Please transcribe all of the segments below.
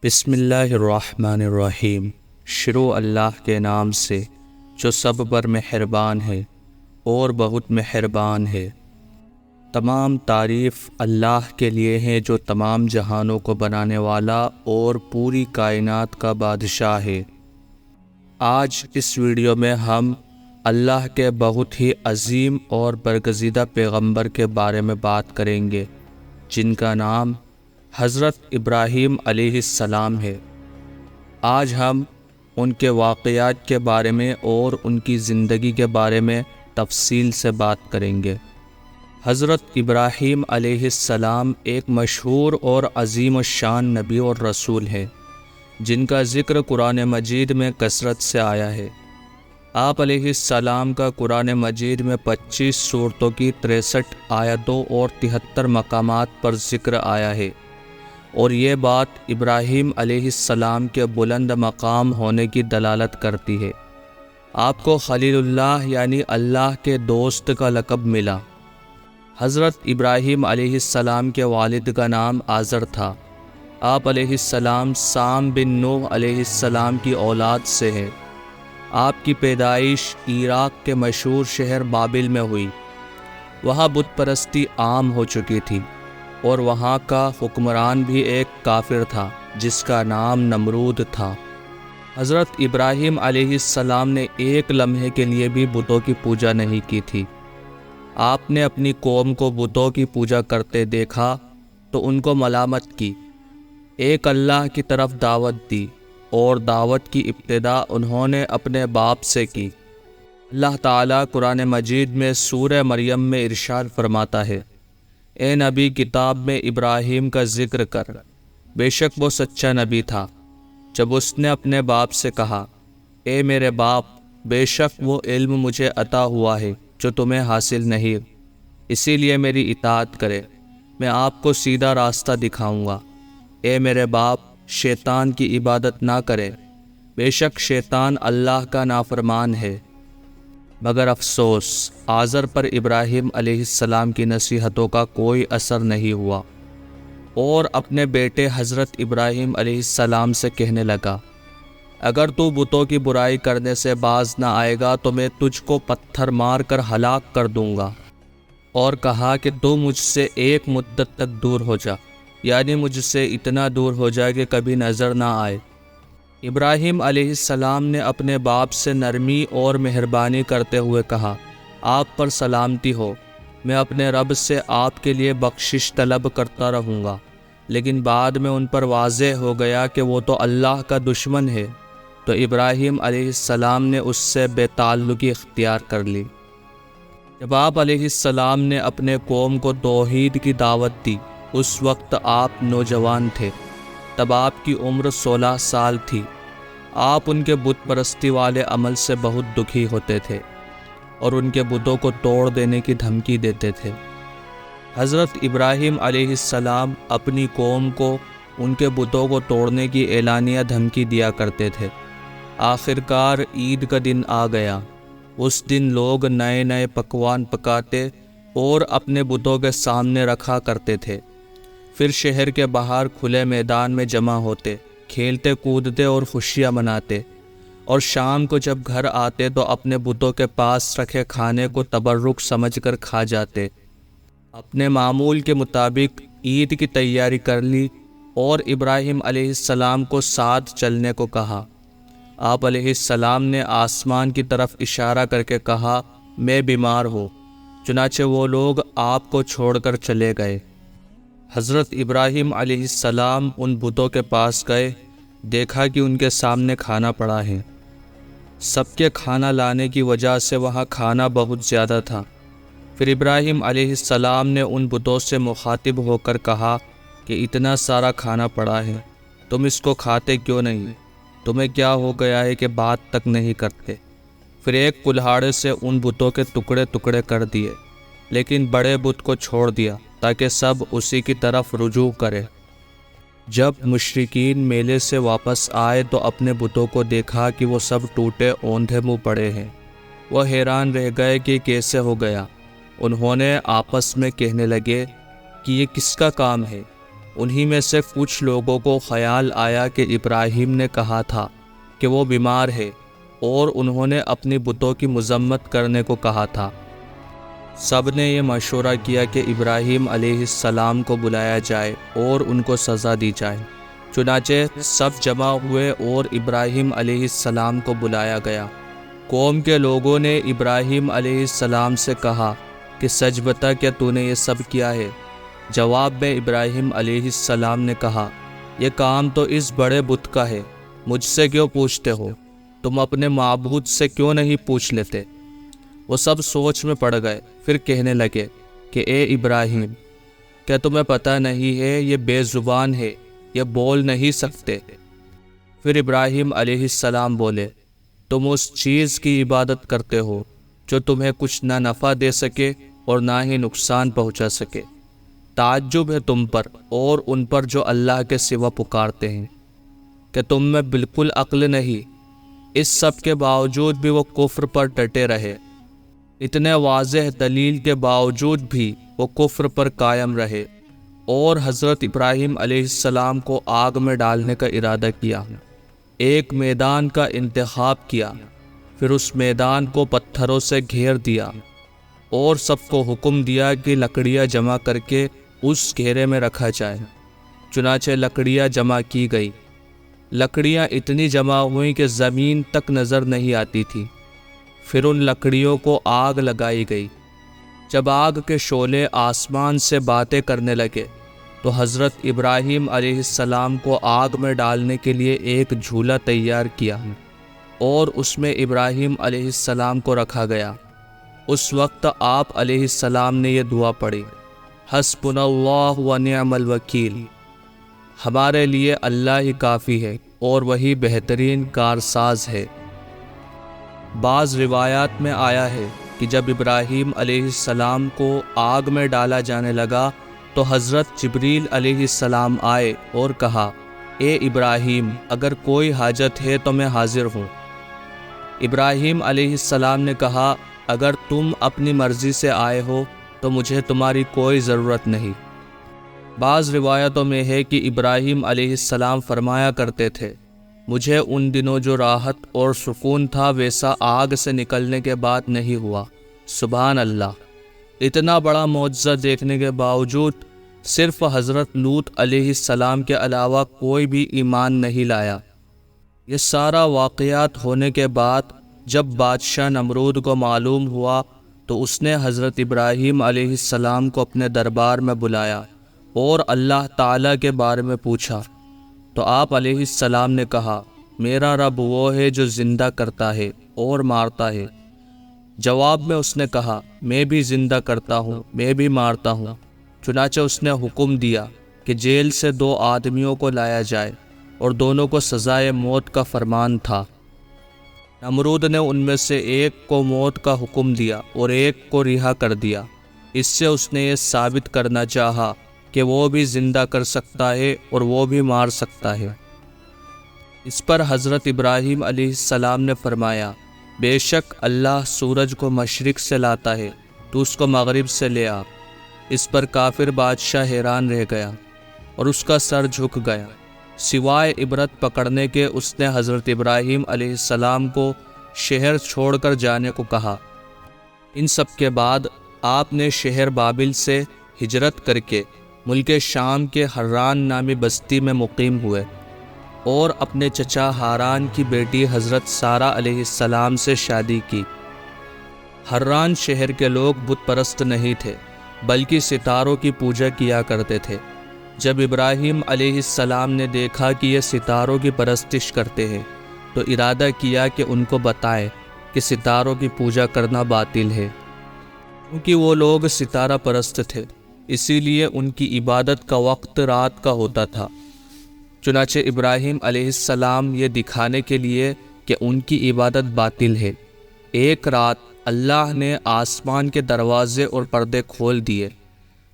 بسم اللہ الرحمن الرحیم۔ شروع اللہ کے نام سے جو سب پر مہربان ہے اور بہت مہربان ہے۔ تمام تعریف اللہ کے لیے ہے جو تمام جہانوں کو بنانے والا اور پوری کائنات کا بادشاہ ہے۔ آج اس ویڈیو میں ہم اللہ کے بہت ہی عظیم اور برگزیدہ پیغمبر کے بارے میں بات کریں گے جن کا نام حضرت ابراہیم علیہ السلام ہے۔ آج ہم ان کے واقعات کے بارے میں اور ان کی زندگی کے بارے میں تفصیل سے بات کریں گے۔ حضرت ابراہیم علیہ السلام ایک مشہور اور عظیم الشان نبی اور رسول ہے جن کا ذکر قرآن مجید میں کثرت سے آیا ہے۔ آپ علیہ السلام کا قرآن مجید میں 25 سورتوں کی 63 آیتوں اور 73 مقامات پر ذکر آیا ہے، اور یہ بات ابراہیم علیہ السلام کے بلند مقام ہونے کی دلالت کرتی ہے۔ آپ کو خلیل اللہ یعنی اللہ کے دوست کا لقب ملا۔ حضرت ابراہیم علیہ السلام کے والد کا نام آزر تھا۔ آپ علیہ السلام سام بن نوح علیہ السلام کی اولاد سے ہیں۔ آپ کی پیدائش عراق کے مشہور شہر بابل میں ہوئی۔ وہاں بت پرستی عام ہو چکی تھی اور وہاں کا حکمران بھی ایک کافر تھا جس کا نام نمرود تھا۔ حضرت ابراہیم علیہ السلام نے ایک لمحے کے لیے بھی بتوں کی پوجا نہیں کی تھی۔ آپ نے اپنی قوم کو بتوں کی پوجا کرتے دیکھا تو ان کو ملامت کی، ایک اللہ کی طرف دعوت دی، اور دعوت کی ابتدا انہوں نے اپنے باپ سے کی۔ اللہ تعالیٰ قرآن مجید میں سورہ مریم میں ارشاد فرماتا ہے، اے نبی کتاب میں ابراہیم کا ذکر کر، بے شک وہ سچا نبی تھا۔ جب اس نے اپنے باپ سے کہا، اے میرے باپ، بے شک وہ علم مجھے عطا ہوا ہے جو تمہیں حاصل نہیں، اسی لیے میری اطاعت کرے، میں آپ کو سیدھا راستہ دکھاؤں گا۔ اے میرے باپ، شیطان کی عبادت نہ کرے، بے شک شیطان اللہ کا نافرمان ہے۔ مگر افسوس، آزر پر ابراہیم علیہ السلام کی نصیحتوں کا کوئی اثر نہیں ہوا، اور اپنے بیٹے حضرت ابراہیم علیہ السلام سے کہنے لگا، اگر تو بتوں کی برائی کرنے سے باز نہ آئے گا تو میں تجھ کو پتھر مار کر ہلاک کر دوں گا، اور کہا کہ تو مجھ سے ایک مدت تک دور ہو جا، یعنی مجھ سے اتنا دور ہو جائے کہ کبھی نظر نہ آئے۔ ابراہیم علیہ السلام نے اپنے باپ سے نرمی اور مہربانی کرتے ہوئے کہا، آپ پر سلامتی ہو، میں اپنے رب سے آپ کے لیے بخشش طلب کرتا رہوں گا۔ لیکن بعد میں ان پر واضح ہو گیا کہ وہ تو اللہ کا دشمن ہے، تو ابراہیم علیہ السلام نے اس سے بے تعلقی اختیار کر لی۔ جب آپ علیہ السلام نے اپنے قوم کو توحید کی دعوت دی، اس وقت آپ نوجوان تھے، تب آپ کی عمر 16 سال تھی۔ آپ ان کے بت پرستی والے عمل سے بہت دکھی ہوتے تھے اور ان کے بتوں کو توڑ دینے کی دھمکی دیتے تھے۔ حضرت ابراہیم علیہ السلام اپنی قوم کو ان کے بتوں کو توڑنے کی اعلانیہ دھمکی دیا کرتے تھے۔ آخرکار عید کا دن آ گیا۔ اس دن لوگ نئے نئے پکوان پکاتے اور اپنے بتوں کے سامنے رکھا کرتے تھے، پھر شہر کے باہر کھلے میدان میں جمع ہوتے، کھیلتے کودتے اور خوشیاں مناتے، اور شام کو جب گھر آتے تو اپنے بتوں کے پاس رکھے کھانے کو تبرک سمجھ کر کھا جاتے۔ اپنے معمول کے مطابق عید کی تیاری کر لی اور ابراہیم علیہ السلام کو ساتھ چلنے کو کہا۔ آپ علیہ السلام نے آسمان کی طرف اشارہ کر کے کہا، میں بیمار ہوں، چنانچہ وہ لوگ آپ کو چھوڑ کر چلے گئے۔ حضرت ابراہیم علیہ السلام ان بتوں کے پاس گئے، دیکھا کہ ان کے سامنے کھانا پڑا ہے۔ سب کے کھانا لانے کی وجہ سے وہاں کھانا بہت زیادہ تھا۔ پھر ابراہیم علیہ السلام نے ان بتوں سے مخاطب ہو کر کہا کہ اتنا سارا کھانا پڑا ہے، تم اس کو کھاتے کیوں نہیں؟ تمہیں کیا ہو گیا ہے کہ بات تک نہیں کرتے؟ پھر ایک کلہاڑے سے ان بتوں کے ٹکڑے ٹکڑے کر دیے، لیکن بڑے بت کو چھوڑ دیا تاکہ سب اسی کی طرف رجوع کرے۔ جب مشرکین میلے سے واپس آئے تو اپنے بتوں کو دیکھا کہ وہ سب ٹوٹے اوندھے منہ پڑے ہیں۔ وہ حیران رہ گئے کہ کیسے ہو گیا۔ انہوں نے آپس میں کہنے لگے کہ یہ کس کا کام ہے؟ انہی میں سے کچھ لوگوں کو خیال آیا کہ ابراہیم نے کہا تھا کہ وہ بیمار ہے، اور انہوں نے اپنی بتوں کی مذمت کرنے کو کہا تھا۔ سب نے یہ مشورہ کیا کہ ابراہیم علیہ السلام کو بلایا جائے اور ان کو سزا دی جائے۔ چنانچہ سب جمع ہوئے اور ابراہیم علیہ السلام کو بلایا گیا۔ قوم کے لوگوں نے ابراہیم علیہ السلام سے کہا کہ سچ بتا، کیا تو نے یہ سب کیا ہے؟ جواب میں ابراہیم علیہ السلام نے کہا، یہ کام تو اس بڑے بت کا ہے، مجھ سے کیوں پوچھتے ہو؟ تم اپنے معبود سے کیوں نہیں پوچھ لیتے؟ وہ سب سوچ میں پڑ گئے، پھر کہنے لگے کہ اے ابراہیم، کیا تمہیں پتہ نہیں ہے یہ بے زبان ہے، یہ بول نہیں سکتے؟ پھر ابراہیم علیہ السلام بولے، تم اس چیز کی عبادت کرتے ہو جو تمہیں کچھ نہ نفع دے سکے اور نہ ہی نقصان پہنچا سکے۔ تعجب ہے تم پر اور ان پر جو اللہ کے سوا پکارتے ہیں، کہ تم میں بالکل عقل نہیں۔ اس سب کے باوجود بھی وہ کفر پر ڈٹے رہے، اتنے واضح دلیل کے باوجود بھی وہ کفر پر قائم رہے، اور حضرت ابراہیم علیہ السلام کو آگ میں ڈالنے کا ارادہ کیا۔ ایک میدان کا انتخاب کیا، پھر اس میدان کو پتھروں سے گھیر دیا، اور سب کو حکم دیا کہ لکڑیاں جمع کر کے اس گھیرے میں رکھا جائے۔ چنانچہ لکڑیاں جمع کی گئی۔ لکڑیاں اتنی جمع ہوئیں کہ زمین تک نظر نہیں آتی تھی۔ پھر ان لکڑیوں کو آگ لگائی گئی۔ جب آگ کے شعلے آسمان سے باتیں کرنے لگے تو حضرت ابراہیم علیہ السلام کو آگ میں ڈالنے کے لیے ایک جھولا تیار کیا، اور اس میں ابراہیم علیہ السلام کو رکھا گیا۔ اس وقت آپ علیہ السلام نے یہ دعا پڑھی، حسبنا اللہ و نعم الوکیل، ہمارے لیے اللہ ہی کافی ہے اور وہی بہترین کارساز ہے۔ بعض روایات میں آیا ہے کہ جب ابراہیم علیہ السلام کو آگ میں ڈالا جانے لگا تو حضرت جبریل علیہ السلام آئے اور کہا، اے ابراہیم، اگر کوئی حاجت ہے تو میں حاضر ہوں۔ ابراہیم علیہ السلام نے کہا، اگر تم اپنی مرضی سے آئے ہو تو مجھے تمہاری کوئی ضرورت نہیں۔ بعض روایتوں میں ہے کہ ابراہیم علیہ السلام فرمایا کرتے تھے، مجھے ان دنوں جو راحت اور سکون تھا ویسا آگ سے نکلنے کے بعد نہیں ہوا۔ سبحان اللہ! اتنا بڑا معجزہ دیکھنے کے باوجود صرف حضرت لوط علیہ السلام کے علاوہ کوئی بھی ایمان نہیں لایا۔ یہ سارا واقعات ہونے کے بعد جب بادشاہ نمرود کو معلوم ہوا تو اس نے حضرت ابراہیم علیہ السلام کو اپنے دربار میں بلایا اور اللہ تعالیٰ کے بارے میں پوچھا، تو آپ علیہ السلام نے کہا، میرا رب وہ ہے جو زندہ کرتا ہے اور مارتا ہے۔ جواب میں اس نے کہا، میں بھی زندہ کرتا ہوں، میں بھی مارتا ہوں۔ چنانچہ اس نے حکم دیا کہ جیل سے 2 آدمیوں کو لایا جائے، اور دونوں کو سزائے موت کا فرمان تھا۔ نمرود نے ان میں سے ایک کو موت کا حکم دیا اور ایک کو رہا کر دیا۔ اس سے اس نے یہ ثابت کرنا چاہا کہ وہ بھی زندہ کر سکتا ہے اور وہ بھی مار سکتا ہے۔ اس پر حضرت ابراہیم علیہ السلام نے فرمایا، بے شک اللہ سورج کو مشرق سے لاتا ہے، تو اس کو مغرب سے لے آ۔ اس پر کافر بادشاہ حیران رہ گیا اور اس کا سر جھک گیا۔ سوائے عبرت پکڑنے کے اس نے حضرت ابراہیم علیہ السلام کو شہر چھوڑ کر جانے کو کہا۔ ان سب کے بعد آپ نے شہر بابل سے ہجرت کر کے ملک شام کے حران نامی بستی میں مقیم ہوئے، اور اپنے چچا ہاران کی بیٹی حضرت سارہ علیہ السلام سے شادی کی۔ حران شہر کے لوگ بت پرست نہیں تھے، بلکہ ستاروں کی پوجا کیا کرتے تھے۔ جب ابراہیم علیہ السلام نے دیکھا کہ یہ ستاروں کی پرستش کرتے ہیں تو ارادہ کیا کہ ان کو بتائے کہ ستاروں کی پوجا کرنا باطل ہے۔ کیونکہ وہ لوگ ستارہ پرست تھے، اسی لیے ان کی عبادت کا وقت رات کا ہوتا تھا۔ چنانچہ ابراہیم علیہ السلام یہ دکھانے کے لیے کہ ان کی عبادت باطل ہے، ایک رات اللہ نے آسمان کے دروازے اور پردے کھول دیے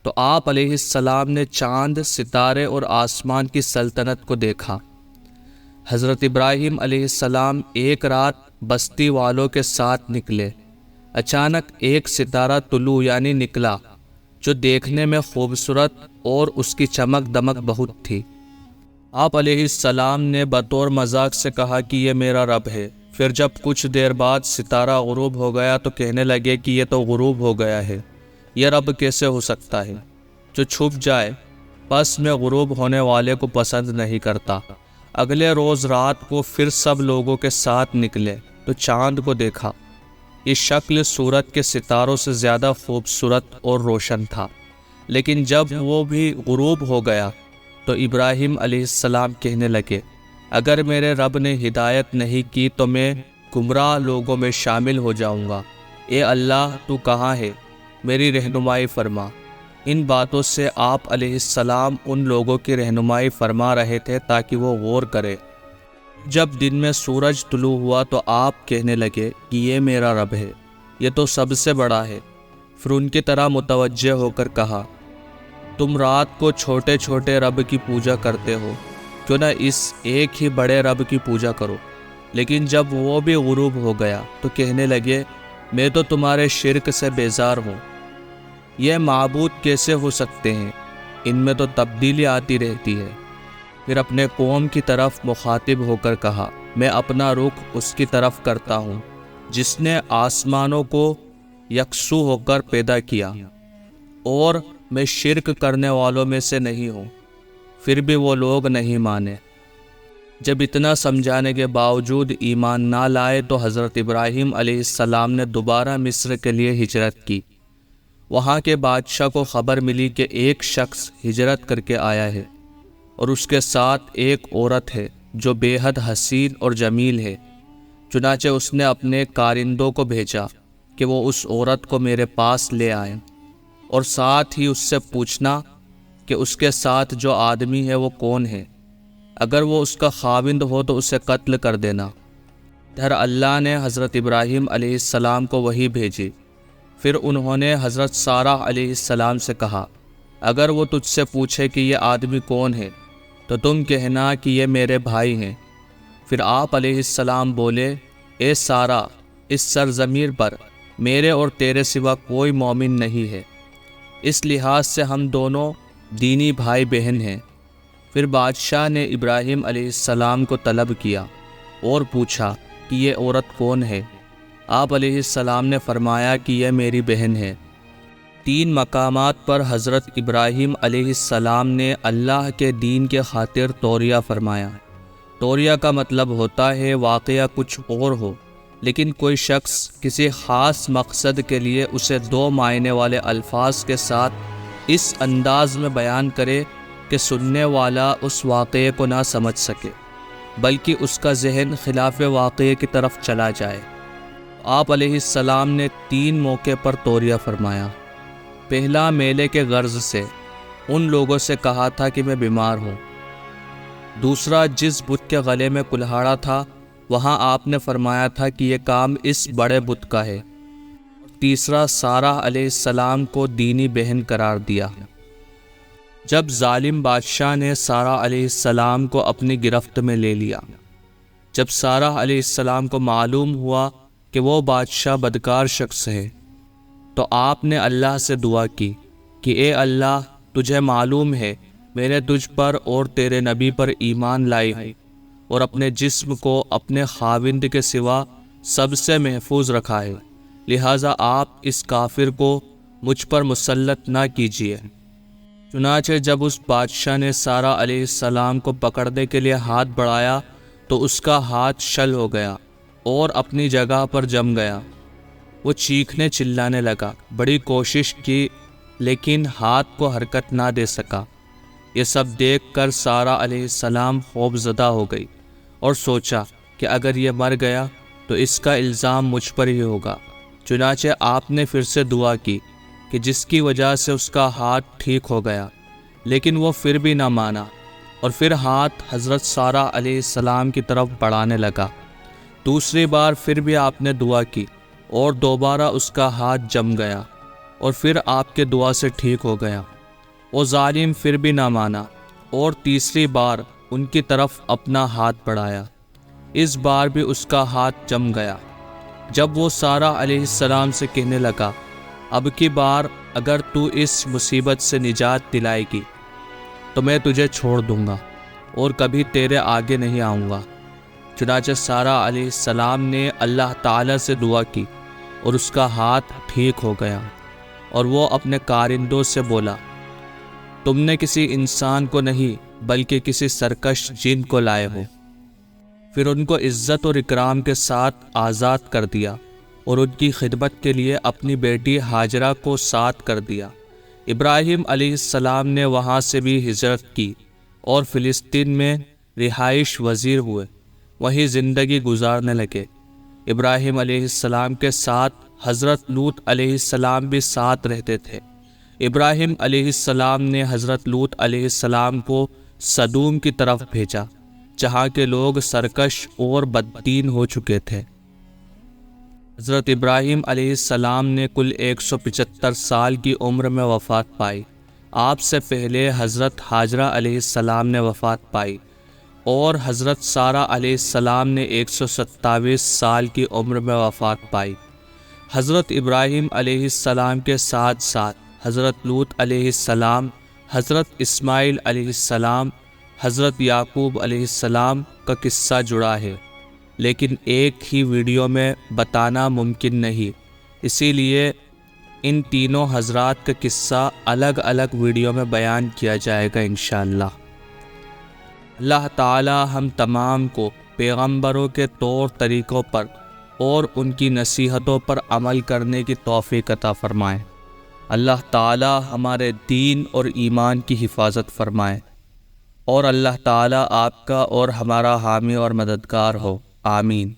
تو آپ علیہ السلام نے چاند، ستارے اور آسمان کی سلطنت کو دیکھا۔ حضرت ابراہیم علیہ السلام ایک رات بستی والوں کے ساتھ نکلے۔ اچانک ایک ستارہ طلوع یعنی نکلا، جو دیکھنے میں خوبصورت اور اس کی چمک دمک بہت تھی۔ آپ علیہ السلام نے بطور مذاق سے کہا کہ یہ میرا رب ہے۔ پھر جب کچھ دیر بعد ستارہ غروب ہو گیا تو کہنے لگے کہ یہ تو غروب ہو گیا ہے، یہ رب کیسے ہو سکتا ہے جو چھپ جائے؟ بس میں غروب ہونے والے کو پسند نہیں کرتا۔ اگلے روز رات کو پھر سب لوگوں کے ساتھ نکلے تو چاند کو دیکھا۔ یہ شکل صورت کے ستاروں سے زیادہ خوبصورت اور روشن تھا، لیکن جب وہ بھی غروب ہو گیا تو ابراہیم علیہ السلام کہنے لگے، اگر میرے رب نے ہدایت نہیں کی تو میں گمراہ لوگوں میں شامل ہو جاؤں گا۔ اے اللہ، تو کہاں ہے؟ میری رہنمائی فرما۔ ان باتوں سے آپ علیہ السلام ان لوگوں کی رہنمائی فرما رہے تھے تاکہ وہ غور کرے۔ جب دن میں سورج طلوع ہوا تو آپ کہنے لگے کہ یہ میرا رب ہے، یہ تو سب سے بڑا ہے۔ پھر ان کی طرح متوجہ ہو کر کہا، تم رات کو چھوٹے چھوٹے رب کی پوجا کرتے ہو، کیوں نہ اس ایک ہی بڑے رب کی پوجا کرو؟ لیکن جب وہ بھی غروب ہو گیا تو کہنے لگے، میں تو تمہارے شرک سے بیزار ہوں۔ یہ معبود کیسے ہو سکتے ہیں؟ ان میں تو تبدیلی آتی رہتی ہے۔ پھر اپنے قوم کی طرف مخاطب ہو کر کہا، میں اپنا رخ اس کی طرف کرتا ہوں جس نے آسمانوں کو یکسو ہو کر پیدا کیا، اور میں شرک کرنے والوں میں سے نہیں ہوں۔ پھر بھی وہ لوگ نہیں مانے۔ جب اتنا سمجھانے کے باوجود ایمان نہ لائے تو حضرت ابراہیم علیہ السلام نے دوبارہ مصر کے لیے ہجرت کی۔ وہاں کے بادشاہ کو خبر ملی کہ ایک شخص ہجرت کر کے آیا ہے اور اس کے ساتھ ایک عورت ہے جو بے حد حسین اور جمیل ہے۔ چنانچہ اس نے اپنے کارندوں کو بھیجا کہ وہ اس عورت کو میرے پاس لے آئیں، اور ساتھ ہی اس سے پوچھنا کہ اس کے ساتھ جو آدمی ہے وہ کون ہے۔ اگر وہ اس کا خاوند ہو تو اسے قتل کر دینا۔ ادھر اللہ نے حضرت ابراہیم علیہ السلام کو وحی بھیجی۔ پھر انہوں نے حضرت سارہ علیہ السلام سے کہا، اگر وہ تجھ سے پوچھے کہ یہ آدمی کون ہے تو تم کہنا کہ یہ میرے بھائی ہیں۔ پھر آپ علیہ السلام بولے، اے سارہ، اس سرزمین پر میرے اور تیرے سوا کوئی مومن نہیں ہے، اس لحاظ سے ہم دونوں دینی بھائی بہن ہیں۔ پھر بادشاہ نے ابراہیم علیہ السلام کو طلب کیا اور پوچھا کہ یہ عورت کون ہے؟ آپ علیہ السلام نے فرمایا کہ یہ میری بہن ہے۔ 3 مقامات پر حضرت ابراہیم علیہ السلام نے اللہ کے دین کے خاطر توریہ فرمایا۔ توریہ کا مطلب ہوتا ہے واقعہ کچھ اور ہو، لیکن کوئی شخص کسی خاص مقصد کے لیے اسے 2 معنی والے الفاظ کے ساتھ اس انداز میں بیان کرے کہ سننے والا اس واقعے کو نہ سمجھ سکے، بلکہ اس کا ذہن خلاف واقعے کی طرف چلا جائے۔ آپ علیہ السلام نے 3 موقع پر توریہ فرمایا۔ پہلا میلے کے غرض سے ان لوگوں سے کہا تھا کہ میں بیمار ہوں۔ دوسرا جس بت کے گلے میں کلہاڑا تھا وہاں آپ نے فرمایا تھا کہ یہ کام اس بڑے بت کا ہے۔ تیسرا سارہ علیہ السلام کو دینی بہن قرار دیا۔ جب ظالم بادشاہ نے سارہ علیہ السلام کو اپنی گرفت میں لے لیا، جب سارہ علیہ السلام کو معلوم ہوا کہ وہ بادشاہ بدکار شخص ہے تو آپ نے اللہ سے دعا کی کہ اے اللہ، تجھے معلوم ہے میں نے تجھ پر اور تیرے نبی پر ایمان لائی ہوں اور اپنے جسم کو اپنے خاوند کے سوا سب سے محفوظ رکھا ہے، لہٰذا آپ اس کافر کو مجھ پر مسلط نہ کیجیے۔ چنانچہ جب اس بادشاہ نے سارہ علیہ السلام کو پکڑنے کے لیے ہاتھ بڑھایا تو اس کا ہاتھ شل ہو گیا اور اپنی جگہ پر جم گیا۔ وہ چیخنے چلانے لگا، بڑی کوشش کی لیکن ہاتھ کو حرکت نہ دے سکا۔ یہ سب دیکھ کر سارہ علیہ السلام خوف زدہ ہو گئی اور سوچا کہ اگر یہ مر گیا تو اس کا الزام مجھ پر ہی ہوگا۔ چنانچہ آپ نے پھر سے دعا کی کہ جس کی وجہ سے اس کا ہاتھ ٹھیک ہو گیا، لیکن وہ پھر بھی نہ مانا اور پھر ہاتھ حضرت سارہ علیہ السلام کی طرف بڑھانے لگا۔ دوسری بار پھر بھی آپ نے دعا کی اور دوبارہ اس کا ہاتھ جم گیا اور پھر آپ کے دعا سے ٹھیک ہو گیا۔ وہ ظالم پھر بھی نہ مانا اور تیسری بار ان کی طرف اپنا ہاتھ بڑھایا، اس بار بھی اس کا ہاتھ جم گیا۔ جب وہ سارہ علیہ السلام سے کہنے لگا اب کی بار اگر تو اس مصیبت سے نجات دلائے گی تو میں تجھے چھوڑ دوں گا اور کبھی تیرے آگے نہیں آؤں گا۔ چنانچہ سارہ علیہ السلام نے اللہ تعالیٰ سے دعا کی اور اس کا ہاتھ ٹھیک ہو گیا، اور وہ اپنے کارندوں سے بولا، تم نے کسی انسان کو نہیں بلکہ کسی سرکش جن کو لائے ہو۔ پھر ان کو عزت اور اکرام کے ساتھ آزاد کر دیا اور ان کی خدمت کے لیے اپنی بیٹی ہاجرہ کو ساتھ کر دیا۔ ابراہیم علیہ السلام نے وہاں سے بھی ہجرت کی اور فلسطین میں رہائش پذیر ہوئے، وہیں زندگی گزارنے لگے۔ ابراہیم علیہ السلام کے ساتھ حضرت لوط علیہ السلام بھی ساتھ رہتے تھے۔ ابراہیم علیہ السلام نے حضرت لوط علیہ السلام کو سدوم کی طرف بھیجا، جہاں کے لوگ سرکش اور بددین ہو چکے تھے۔ حضرت ابراہیم علیہ السلام نے کل 175 سال کی عمر میں وفات پائی۔ آپ سے پہلے حضرت ہاجرہ علیہ السلام نے وفات پائی، اور حضرت سارہ علیہ السلام نے 127 سال کی عمر میں وفات پائی۔ حضرت ابراہیم علیہ السلام کے ساتھ ساتھ حضرت لوط علیہ السلام، حضرت اسماعیل علیہ السلام، حضرت یعقوب علیہ السلام کا قصہ جڑا ہے، لیکن ایک ہی ویڈیو میں بتانا ممکن نہیں، اسی لیے ان تینوں حضرات کا قصہ الگ الگ ویڈیو میں بیان کیا جائے گا انشاءاللہ۔ اللہ تعالی ہم تمام کو پیغمبروں کے طور طریقوں پر اور ان کی نصیحتوں پر عمل کرنے کی توفیق عطا فرمائے۔ اللہ تعالی ہمارے دین اور ایمان کی حفاظت فرمائے، اور اللہ تعالی آپ کا اور ہمارا حامی اور مددگار ہو، آمین۔